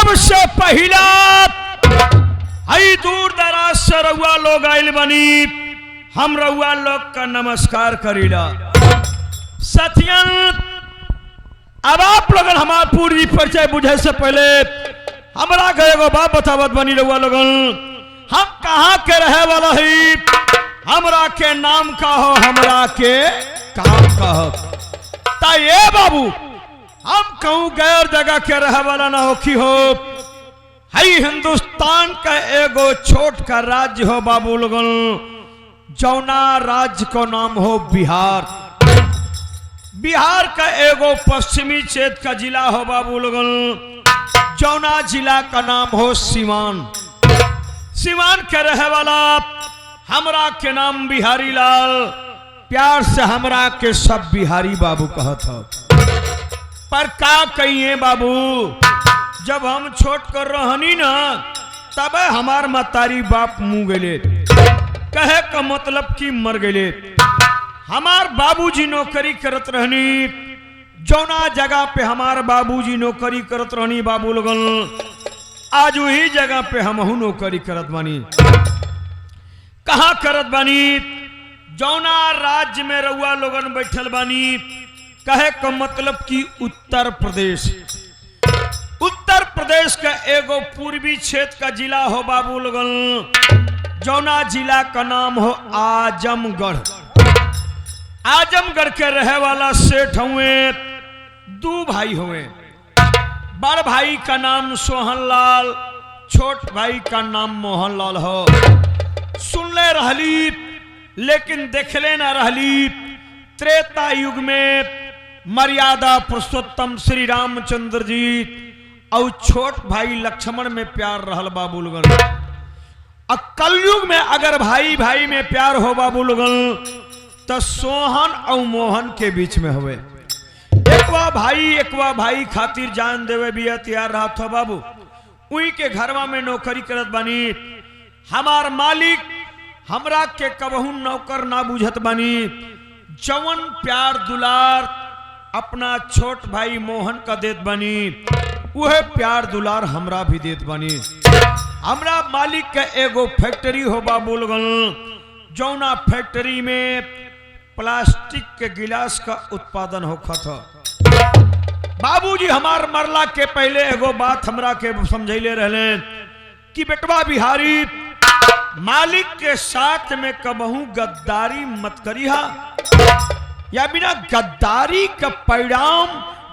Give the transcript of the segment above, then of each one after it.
सबसे पहला हई दूर दराज से रउआ लोग आइल बनी, हम रउआ लोग का नमस्कार करीला। सतियन अब आप लोगन हमार पूरी परिचय बुझे से पहले हमरा के एगो बात बतावत बनी रउआ लोगन, हम कहाँ के रहे वाला ही, हमरा के नाम का हो, हमरा के काम का हो। ता ये बाबू हम कहूँ गैर जगह के रहे वाला ना हो की हो, हई हिंदुस्तान का एगो छोट का राज्य हो बाबू लोगन, जौना राज्य को नाम हो बिहार। बिहार का एगो पश्चिमी क्षेत्र का जिला हो बाबू लोगन, जौना जिला का नाम हो सीवान। सीवान के रहे वाला हमरा के नाम बिहारी लाल, प्यार से हमरा के सब बिहारी बाबू कहत हो। पर का कहिए बाबू, जब हम छोट कर रहनी ना तब हमार मतारी बाप मुँह गए, कहे का मतलब कि मर गए। हमार बाबूजी नौकरी करत रहनी, जौना जगह पे हमार बाबूजी नौकरी करत रहनी बाबू लोगन, आज वही जगह पे हमहू नौकरी करत बानी। कहाँ करत बानी, जौना राज्य में रउआ लोगन बैठल बानी, कहे का मतलब कि उत्तर प्रदेश। उत्तर प्रदेश का एगो पूर्वी क्षेत्र का जिला हो बाबू लोगन, जौना जिला का नाम हो आजमगढ़। आजमगढ़ के रहे वाला सेठ हुए, दो भाई हुए। बड़ भाई का नाम सोहनलाल, छोट भाई का नाम मोहनलाल हो। सुनले रहली लेकिन देखले ना रहली, त्रेता युग में मर्यादा पुरुषोत्तम श्री रामचंद्र जी और छोट भाई लक्ष्मण में प्यार रहल बाबू लोगन। कलयुग में अगर भाई भाई में प्यार हो बाबू लोगन तो सोहन और मोहन के बीच में हुए। एकवा भाई खातिर जान देवे भी तैयार रहा था बाबू। उही के घरवा में नौकरी करत बानी। हमार मालिक हमरा के कबहू नौकर ना बुझत बानी। जवन प्यार दुलार अपना छोट भाई मोहन का देत बानी, वह प्यार दुलार हमरा भी देत बानी। हमरा मालिक का एगो फैक्ट्री हो बाबू लोगन, जौना फैक्ट्री में प्लास्टिक के गिलास का उत्पादन होखत हो। बाबूजी हमार मरला के पहले एगो बात हमरा के समझैले रहले कि बेटवा बिहारी, मालिक के साथ में कबहू गद्दारी मत करिहा, या बिना गद्दारी का परिणाम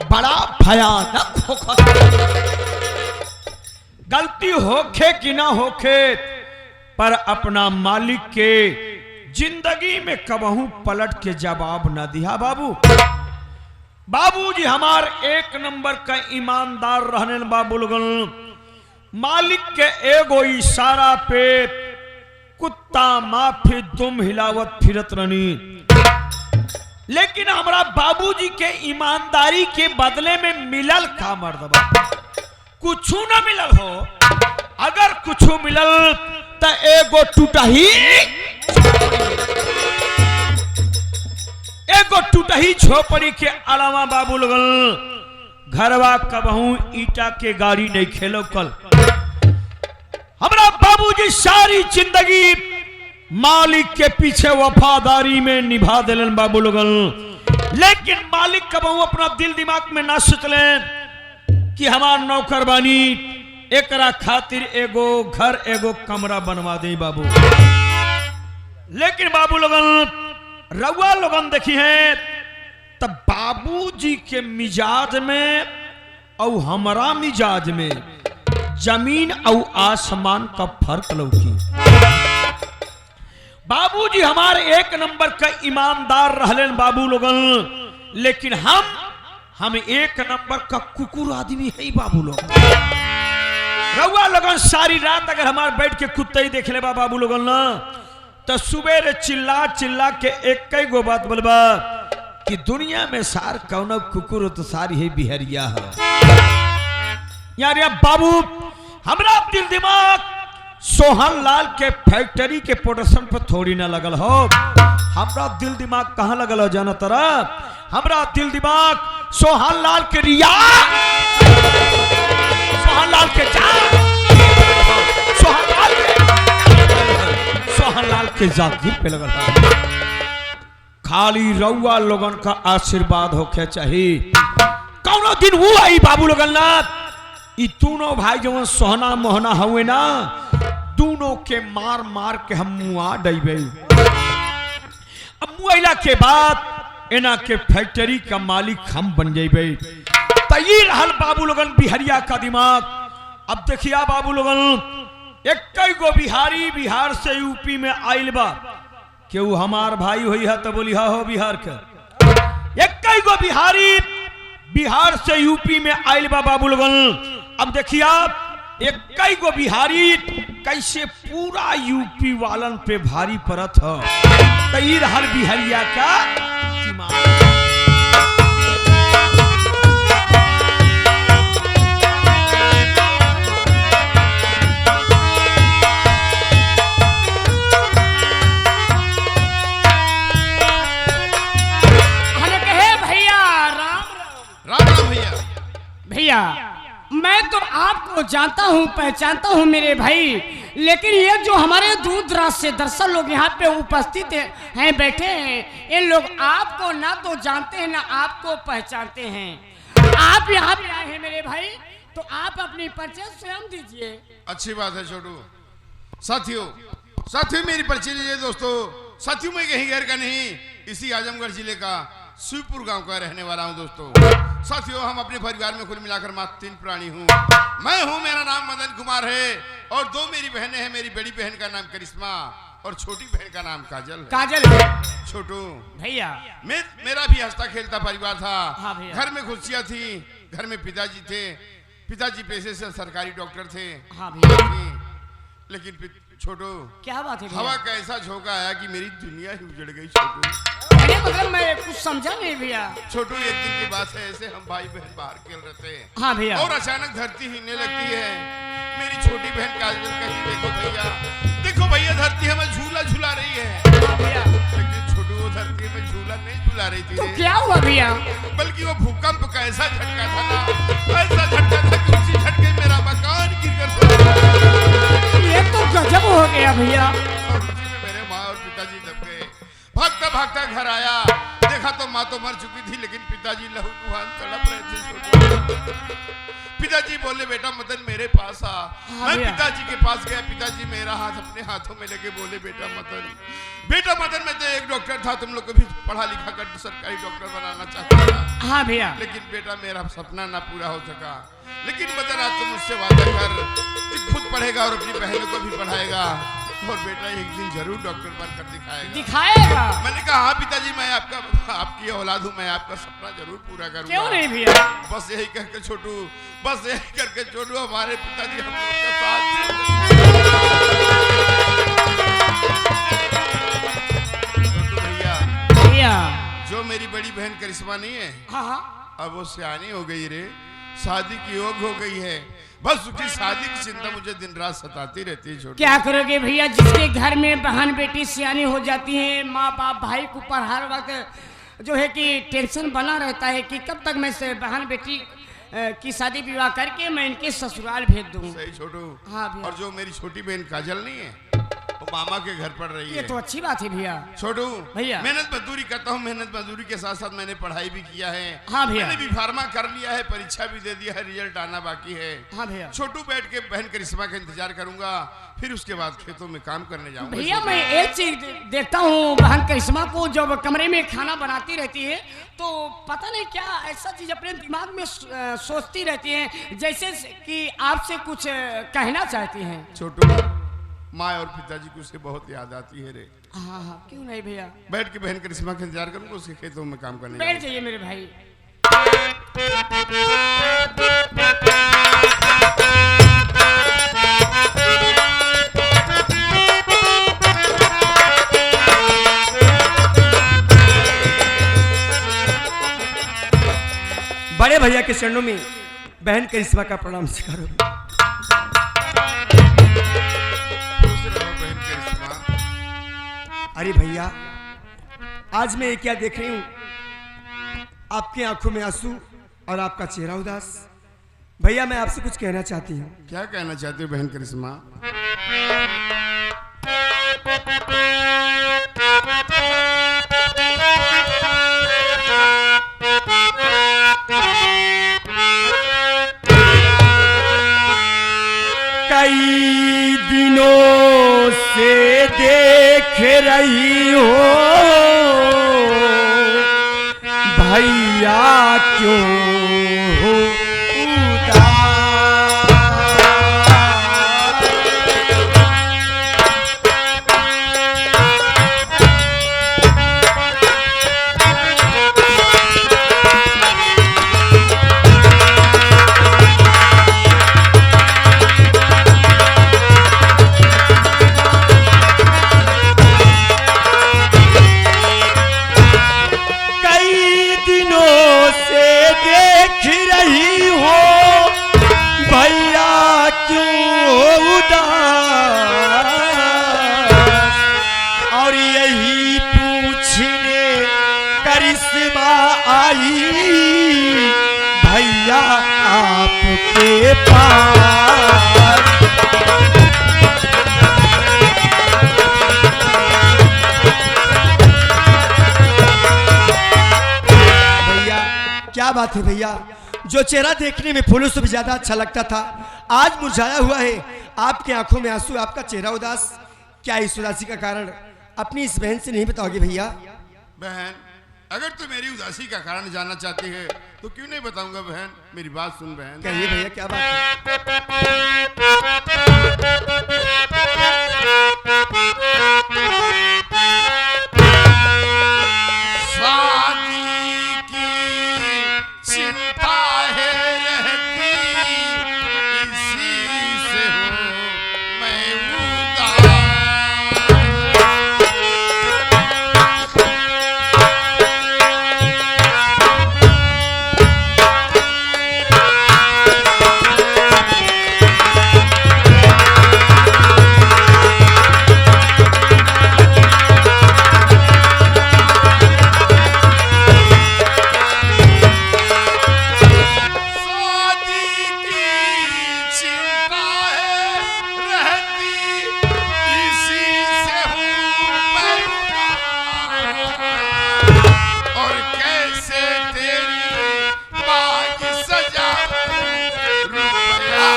बड़ा भयानक होखत। गलती होखे कि ना होखे, पर अपना मालिक के जिंदगी में कबहू पलट के जवाब न दिया बाबू। बाबूजी हमार एक नंबर का ईमानदार रहने बाबू लोगन। मालिक के एगो इशारा पे कुत्ता माफी दुम हिलावत फिरत रहनी। लेकिन हमारा बाबूजी के ईमानदारी के बदले में मिलल का मर्दबा, कुछ न मिलल हो। अगर कुछ मिलल तो एगो टूटही झोपड़ी के अलावा बाबू लोगन घरवा कबहू ईटा के गाड़ी नहीं खेलो। कल हमारा बाबूजी सारी जिंदगी मालिक के पीछे वफादारी में निभा दिलन बाबू लोगन। लेकिन मालिक कबहू अपना दिल दिमाग में ना सोचले कि हमार नौकर बानी, एकरा खातिर एगो घर एगो कमरा बनवा दे बाबू। लेकिन बाबू लोगन रउआ लोगन देखी है तब बाबूजी के मिजाज में और हमारा मिजाज में जमीन और आसमान का फर्क लौकी। बाबूजी हमारे एक नंबर का ईमानदार रहलन बाबू लोगन, लेकिन हम एक नंबर का कुकुर आदमी है बाबू लोग। रउआ लोगन सारी रात अगर हमारे बैठ के कुत्ते ही देख ले बाबू लोगन ना, तो सुबह चिल्ला चिल्ला के एक कई गो बात बोलबा कि दुनिया में सार कौन कुकुर तो सारी है बिहरिया है। यार बाबू हमरा दिल दिमाग सोहन लाल के फैक्ट्री के प्रोडक्शन पर थोड़ी ना लगल हो। हमरा दिल दिमाग कहाँ लगल हो जाना तरह, हमरा दिल दिमाग सोहन लाल के रिया सोहनलाल के सोहनलाल के जागीर पे लगल है। खाली रउआ लोगन का आशीर्वाद होके चाहिए। कौनो दिन वो आई बाबू लोगन नाथ, ई दोनों भाई जो सोहना मोहना हुए ना, दोनों के मार मार के हम मुआ डैबे। अब मुआइला के बाद इना के फैक्ट्री का मालिक हम बन जेबे। तई रहल बाबू लोगन बिहारिया का दिमाग। अब देखिया बाबू लोगन, एक गो बिहारी बिहार से यूपी में आइल बा, केहू हमार भाई हुई है तो बोली हा हो बिहार के। एक गो बिहारी बिहार से यूपी में आइल बा बाबू लोगन। अब देखिया एक गो बिहारी कैसे पूरा यूपी वालन पे भारी पड़त है। तई रहल बिहारिया का दिमाग। भैया मैं तो आपको जानता हूँ, पहचानता हूँ मेरे भाई, लेकिन ये जो हमारे दूर दराज से दर्शक लोग यहाँ पे उपस्थित हैं, बैठे हैं, ये लोग आपको ना तो जानते हैं ना आपको पहचानते हैं। आप यहाँ पे आए हैं मेरे भाई, तो आप अपनी परिचय स्वयं दीजिए। अच्छी बात है छोटू। साथियों मेरी परिचय लीजिए दोस्तों। साथियों मैं कहीं गैर का नहीं, इसी आजमगढ़ जिले का शिवपुर गांव का रहने वाला हूं दोस्तों। साथियों हम अपने परिवार में कुल मिलाकर मात्र 3 प्राणी हूं। मैं हूं, मेरा नाम मदन कुमार है, और 2 मेरी बहनें हैं। मेरी बड़ी बहन का नाम करिश्मा और छोटी बहन का नाम काजल है। काजल है छोटू भैया। मेरा भी हंसता खेलता परिवार था। हाँ भैया। घर में खुशियां थी। घर में पिताजी थे। पिताजी पेशे से सरकारी डॉक्टर थे। हाँ भैया। लेकिन छोटू क्या बात है, हवा का ऐसा झोंका आया कि मेरी दुनिया ही उजड़ गई छोटू। अरे मतलब मैं कुछ समझा नहीं भैया। छोटू एक दिन की बात है, ऐसे हम भाई बहन बाहर खेल रहे थे। हाँ भैया। और अचानक धरती हिलने लगती है। मेरी छोटी बहन काजल कहती देखो भैया धरती हमें झूला झुला रही है। हाँ भैया। लेकिन छोटू वो धरती में झूला नहीं झुला रही थी। तो क्या हुआ भैया? बल्कि वो भूकंप का ऐसा झटका था ना, ऐसा झटका था कि उसी झटके मेरा मकान गिरकर ये तो गजब हो गया भैया। और उसी में मेरे माँ और पिताजी दब गए। भागता भागता घर आया, देखा तो माँ तो मर चुकी थी, लेकिन पिताजी लहूलुहान तड़प रहे थे। पिताजी बोले बेटा मदन मेरे पास आ। मैं पिताजी के पास गया। पिताजी मेरा हाथ अपने हाथों में लेके बोले बेटा मदन मैं तो एक डॉक्टर था, तुम लोग को भी पढ़ा लिखा कर सरकारी डॉक्टर बनाना चाहता था। हाँ भैया। लेकिन बेटा मेरा सपना ना पूरा हो सका। लेकिन मदन आज तुम मुझसे वादा कर कि खुद पढ़ेगा और अपनी बहनों को भी पढ़ाएगा, और बेटा एक दिन जरूर डॉक्टर बनकर दिखाएगा। मैंने कहा हाँ पिताजी मैं आपकी औलाद हूँ, मैं आपका सपना जरूर पूरा करूंगा। क्यों नहीं भैया? बस यही करके छोटू हमारे पिताजी हम लोग का साथ। छोटू भैया जो मेरी बड़ी बहन करिश्मा नहीं है, हाँ। अब वो सियानी हो गई रे, शादी की योग हो गई है। बस उसकी शादी की चिंता मुझे दिन रात सताती रहती है। छोटे क्या करोगे भैया, जिसके घर में बहन बेटी सियानी हो जाती है, माँ बाप भाई को पर हर वक्त जो है कि टेंशन बना रहता है कि कब तक मैं से बहन बेटी की शादी विवाह करके मैं इनके ससुराल भेज दूँ। सही छोटू। हाँ भैया। और जो मेरी छोटी बहन काजल नहीं है, वो मामा के घर पढ़ रही है। ये तो अच्छी बात है भैया। छोटू भैया मेहनत मजदूरी करता हूँ, मेहनत मजदूरी के साथ साथ मैंने पढ़ाई भी किया है। हाँ भैया। मैंने भी फार्मा कर लिया है, परीक्षा भी दे दिया है, रिजल्ट आना बाकी है। हाँ भैया। छोटू बैठ के बहन करिश्मा का इंतजार करूंगा, फिर उसके बाद खेतों में काम करने जाऊंगा। भैया मैं एक चीज देखता हूँ, बहन करिश्मा को जब कमरे में खाना बनाती रहती है तो पता नहीं क्या ऐसा चीज अपने दिमाग में सोचती रहती है, जैसे कि आपसे कुछ कहना चाहती हैं। छोटू माँ और पिताजी को उससे बहुत याद आती है रे। हाँ क्यों नहीं भैया। बैठ के बहन करिश्मा का इंतजार करूंगा, उसके खेतों में काम करने बैठ जाइए मेरे भाई। बड़े भैया के चरणों में बहन करिश्मा का प्रणाम स्वीकारो। अरे भैया आज मैं ये क्या देख रही हूँ, आपकी आंखों में आंसू और आपका चेहरा उदास। भैया मैं आपसे कुछ कहना चाहती हूँ। क्या कहना चाहती हो बहन करिश्मा? कई दिनों से देख रही हो भैया क्यों हो उदास। कई दिनों से देख रही हो भैया क्यों उदास। और यही पूछने करिश्मा आई भैया आपके पास। भैया क्या बात है भैया, जो चेहरा देखने में फूलों से भी ज्यादा अच्छा लगता था आज मुरझाया हुआ है। आपकी आंखों में आंसू, आपका चेहरा उदास। क्या इस उदासी का कारण अपनी इस बहन से नहीं बताओगे भैया? बहन, अगर तू मेरी उदासी का कारण जानना चाहती है तो क्यों नहीं बताऊंगा बहन। मेरी बात सुन बहन। कहिए भैया क्या बात है? शादी की चिंता है रहती, इसी से हूँ मैं उदास। शादी की चिंता है रहती, इसी से हूँ मैं उदास। और कैसे तेरी बाग सजाऊं रुपया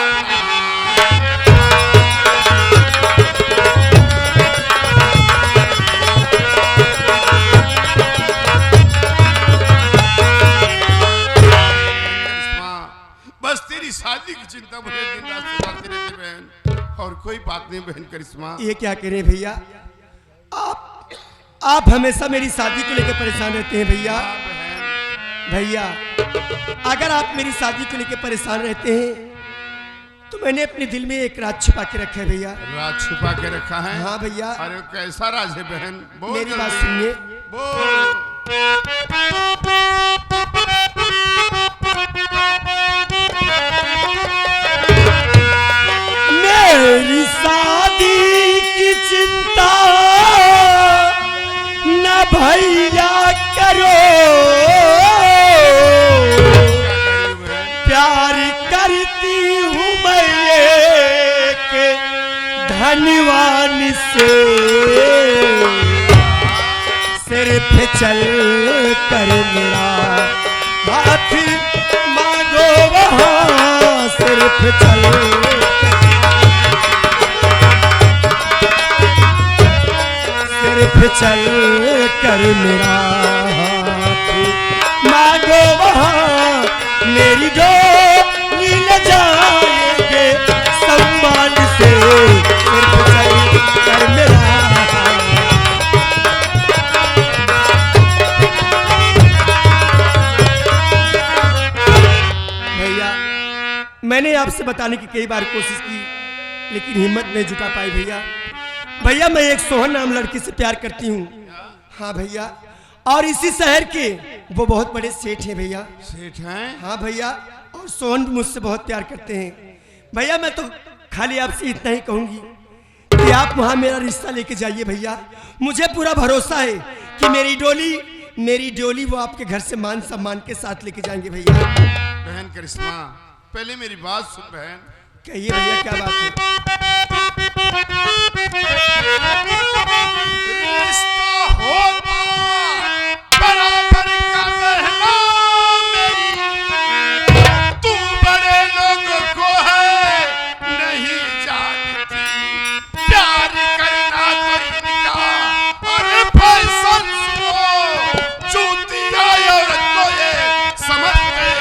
करिश्मा, बस तेरी शादी की चिंता मुझे दिन रात सताती रहती बहन, और कोई बात नहीं बहन करिश्मा। ये क्या कह रहे हैं भैया? आप हमेशा मेरी शादी को लेकर परेशान रहते हैं भैया। हाँ बहन, भैया अगर आप मेरी शादी को लेकर परेशान रहते हैं तो मैंने अपने दिल में एक राज छुपा के रखा है भैया। राज छुपा के रखा है? हाँ भैया। अरे वो कैसा राज है बहन? बोल मेरी बात जल्दी। सुनिए। बोल। मेरी शादी की चिंता न भैया करो, क्या करी बहन? प्यार करती हूँ मैं एक धनवान से। सिर्फ चल कर मेरा हाथ मांगो वहाँ, सिर्फ चल सिर्फ चल कर मेरा हाथ मांगो वहाँ, मेरी डोली ले जाएंगे सम्मान से। सिर्फ चल कर मेरा भैया, मैंने आपसे बताने की कई बार कोशिश की लेकिन हिम्मत नहीं जुटा पाई भैया। भैया मैं एक सोहन नाम लड़की से प्यार करती हूँ। हाँ भैया, और इसी शहर के वो बहुत बड़े सेठ हैं भैया। सेठ हैं? हाँ भैया, और सोहन भी मुझसे बहुत प्यार करते हैं भैया। मैं तो खाली आपसे इतना ही कहूंगी कि आप वहाँ मेरा रिश्ता लेके जाइए भैया। मुझे पूरा भरोसा है कि मेरी डोली वो आपके घर से मान सम्मान के साथ लेके जाएंगे भैया। बहन करिश्मा, पहले मेरी बात सुन बहन। कहिए भैया क्या बात है? रिश्ता होता बराबर का बहना मेरी, तू बड़े लोगों को है नहीं जानती, प्यार करना तो इनका अरे फैसल सुनो, चूतिया औरत को ये समझ गए।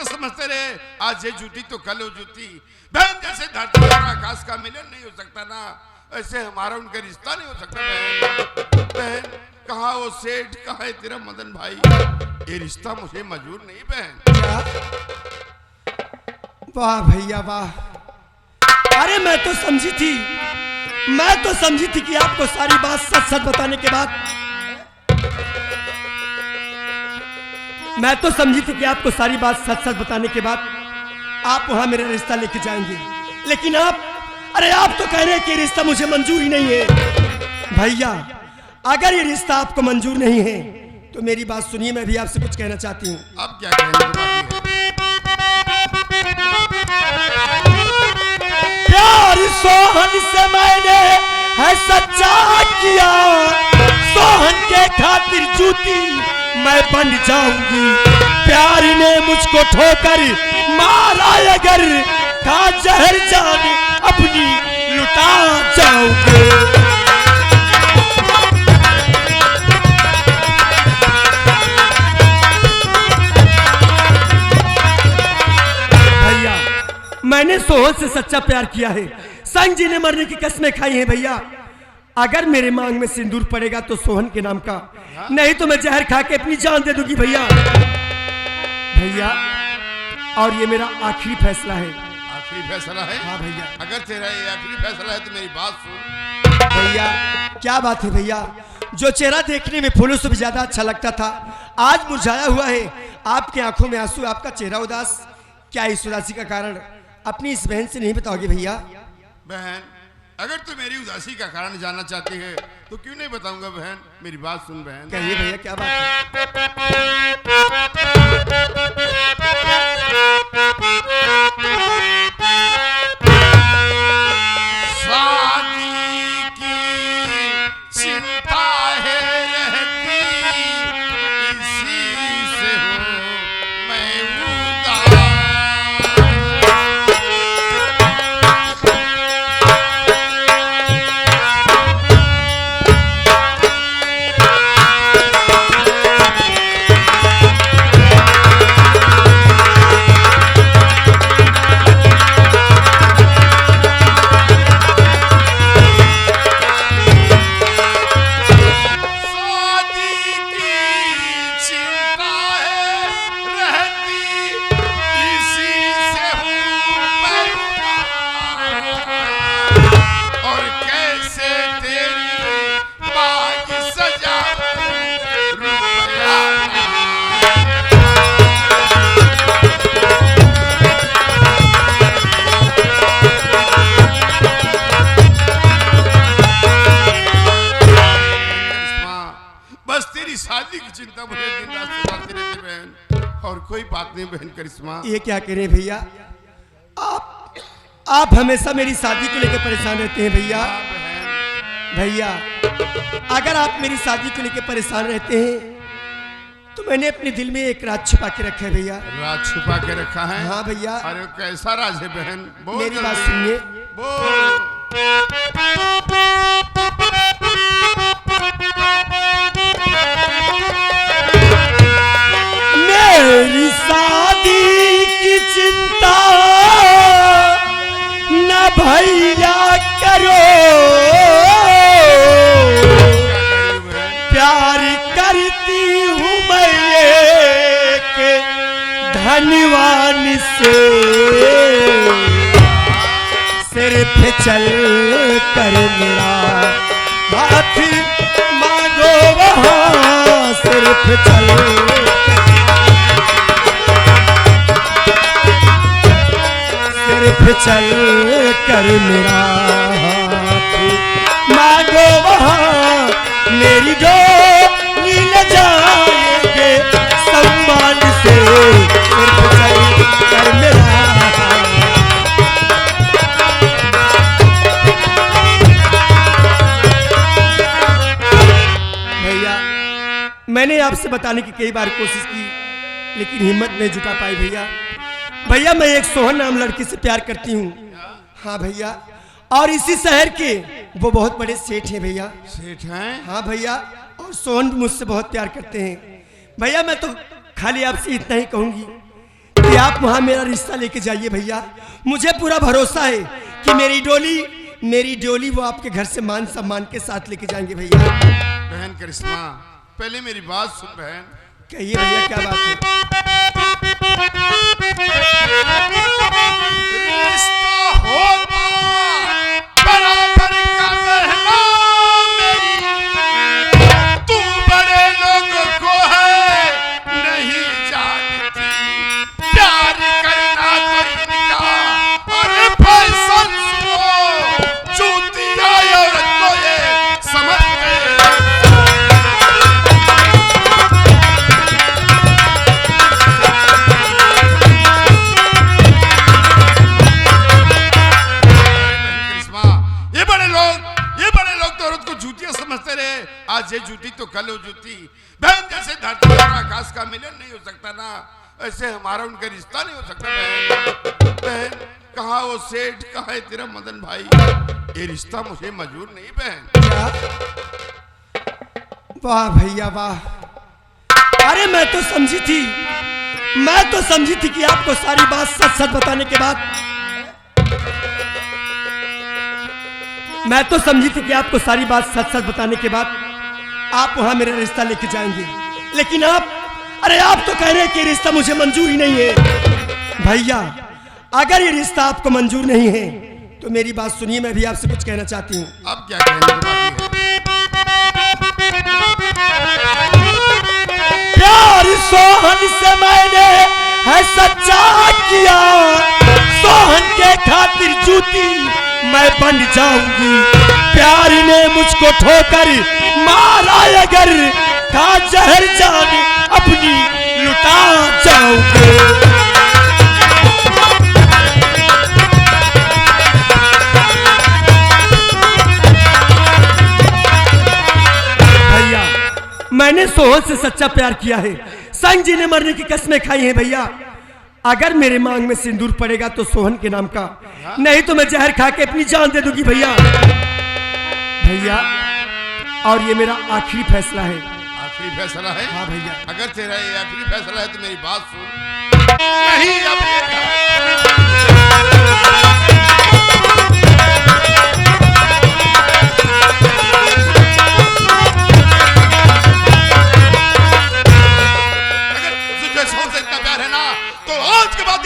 समझते रहे आज ये जूती तो कल हो जूती। बहन जैसे धरती और आकाश का मिलन नहीं हो सकता ना, ऐसे हमारा उनका रिश्ता नहीं हो सकता। बहन बहन कहाँ वो सेठ, कहाँ है तेरा मदन भाई? ये रिश्ता मुझे मंजूर नहीं बहन। क्या? वाह भैया वाह, अरे मैं तो समझी थी कि आपको सारी बात सच सच बताने के बाद, मैं तो समझी थी कि आपको सारी बात सच सच बताने के बाद आप वहां मेरा रिश्ता लेके जाएंगे, लेकिन आप तो कह रहे हैं कि रिश्ता मुझे मंजूर ही नहीं है। भैया अगर ये रिश्ता आपको मंजूर नहीं है तो मेरी बात सुनिए, मैं भी आपसे कुछ कहना चाहती हूँ। अब क्या कहने की बात है? प्यार सोहन से मैंने है सच्चा किया, सोहन के खातिर जूती मैं बन जाऊंगी, प्यार ने मुझको ठोकर मारा अगर का जहर जान अपनी लुटा जाऊंगी। भैया मैंने सोहन से सच्चा प्यार किया है, संग जी ने मरने की कसमें खाई हैं। भैया अगर मेरे मांग में सिंदूर पड़ेगा तो सोहन के नाम का, नहीं तो मैं जहर खा के अपनी जान दे दूंगी। भैया और ये मेरा आखिरी फैसला है। आखिरी फैसला है? हाँ भैया। अगर तेरा ये आखिरी फैसला है तो मेरी बात सुन। भैया क्या बात है भैया, जो चेहरा देखने में फूलों से भी ज्यादा अच्छा लगता था आज मुरझाया हुआ है। आपकी आंखों में आंसू, आपका चेहरा उदास, क्या इस उदासी का कारण अपनी इस बहन से नहीं बताओगे? भैया बहन अगर तू मेरी उदासी का कारण जानना चाहती है तो क्यों नहीं बताऊंगा बहन, मेरी बात सुन बहन। कहिए भैया क्या बात है? शादी की चिंता है रहती, इसी से हूँ मैं उदास। शादी की चिंता मुझे दिन रात सताती रहती बहन, और कोई बात नहीं बहन करिश्मा। ये क्या करें भैया, आप हमेशा मेरी शादी को लेकर परेशान रहते हैं। भैया भैया अगर आप मेरी शादी को लेकर परेशान रहते हैं तो मैंने अपने दिल में एक राज छुपा के रखा है। भैया राज छुपा के रखा है? हाँ भैया। अरे कैसा राज है बहन? मेरी बात सुनिए। मेरी शादी की चिंता न भैया करो, प्यार करती हूँ मैं एक धनवान से, सिर्फ चल कर मेरा हाथ मांगो वहाँ, सिर्फ चल सिर्फ सिर्फ चल कर मेरा हाथ मांगो वहाँ मेरी डोली ले जाएंगे सम्मान से सिर्फ चल कर मेरा हाथ। भैया मैंने आपसे बताने की कई बार कोशिश की लेकिन हिम्मत नहीं जुटा पाई भैया। भैया मैं एक सोहन नाम लड़की से प्यार करती हूँ। हाँ भैया, और इसी शहर के वो बहुत बड़े सेठ हैं भैया। सेठ हैं? हाँ भैया, और सोहन भी मुझसे बहुत प्यार करते हैं भैया। मैं तो खाली आपसे इतना ही कहूँगी कि आप वहाँ मेरा रिश्ता लेके जाइए भैया। मुझे पूरा भरोसा है कि मेरी डोली वो आपके घर से मान सम्मान के साथ लेके जाएंगे भैया। बहन करिश्मा, पहले मेरी बात सुन बहन। कहिए भैया, क्या बात है? रिश्ता होना बराबर का बहना मेरी, तू बड़े लोगों को है नहीं जानती, प्यार करना तो इनका और फैसल सुनो, चूतिया औरत को ये समझ गए। समझते रहे, आज ये जूती तो कल हो जूती। बहन जैसे धरती और आकाश का मिलन नहीं हो सकता ना, ऐसे हमारा उनका रिश्ता नहीं हो सकता। बहन बहन कहाँ वो सेठ, कहाँ है तेरा मदन भाई? ये रिश्ता मुझे मंजूर नहीं बहन। वाह भैया वाह। अरे मैं तो समझी थी कि आपको सारी बात सच सच बताने के बाद आप वहां मेरा रिश्ता लेके जाएंगे, लेकिन आप तो कह रहे हैं कि रिश्ता मुझे मंजूर ही नहीं है। भैया अगर ये रिश्ता आपको मंजूर नहीं है तो मेरी बात सुनिए, मैं भी आपसे कुछ कहना चाहती हूँ। अब क्या कहने की बात है? प्यार सोहन से मैंने है सच्चा किया, सोहन के खातिर जूती मैं बन जाऊंगी। प्यार ने मुझको ठोकर मारा, अगर का जहर जान अपनी लुटा जाऊंगी। भैया मैंने सोहन से सच्चा प्यार किया है, संग जी ने मरने की कसमें खाई हैं भैया। अगर मेरे मांग में सिंदूर पड़ेगा तो सोहन के नाम का, नहीं तो मैं जहर खा के अपनी जान दे दूंगी भैया। भैया और ये मेरा आखिरी फैसला है। आखिरी फैसला है? हाँ भैया। अगर तेरा ये आखिरी फैसला है तो मेरी बात सुन। नहीं अब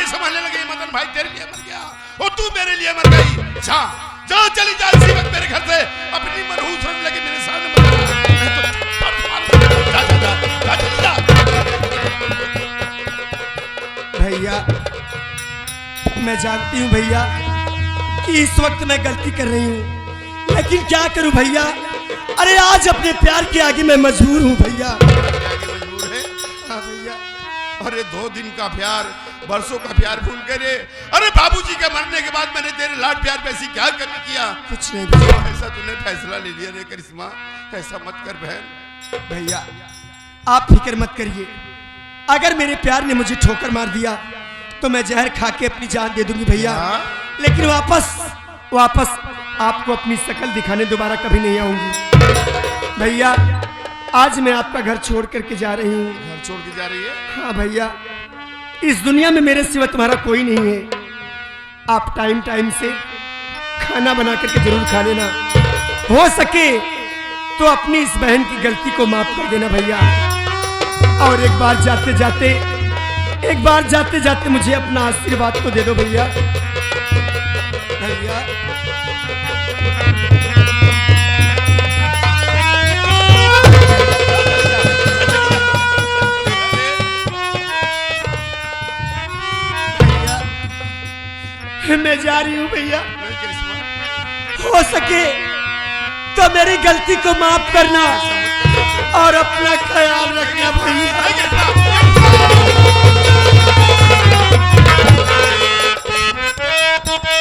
समझने लगे मदन भाई तेरे लिए मर गया और तू मेरे लिए मर गई। जा जा चली जा इसी वक्त मेरे घर से, अपनी मनहूस होने लगी मेरे सामने मत जा। भैया मैं जानती हूँ भैया कि इस वक्त मैं गलती कर रही हूँ, लेकिन क्या करूँ भैया। अरे आज अपने प्यार के आगे मैं मजबूर हूँ भैया। मजबूर है? हाँ भैया। अरे 2 दिन का प्यार, बरसों का प्यार भूल गए। अरे बाबूजी के मरने के बाद मैंने तेरे लाड प्यार पे ऐसी क्या कमी किया? कुछ नहीं भैया। ऐसा तूने फैसला ले लिया रे करिश्मा, ऐसा मत कर बहन। भैया आप फिक्र मत करिए, अगर मेरे प्यार ने मुझे ठोकर मार दिया तो मैं जहर खा के अपनी जान दे दूंगी भैया। लेकिन वापस आपको अपनी शक्ल दिखाने दोबारा कभी नहीं आऊंगी भैया। आज मैं आपका घर छोड़ करके जा रही हूँ। घर छोड़ के जा रही है? हाँ भैया, इस दुनिया में मेरे सिवा तुम्हारा कोई नहीं है। आप टाइम टाइम से खाना बना करके जरूर खा लेना, हो सके तो अपनी इस बहन की गलती को माफ कर देना भैया। और एक बार जाते जाते मुझे अपना आशीर्वाद तो दे दो भैया। भैया मैं जा रही हूँ भैया। नहीं करिश्मा, हो सके तो मेरी गलती को माफ करना और अपना ख्याल रखना भैया।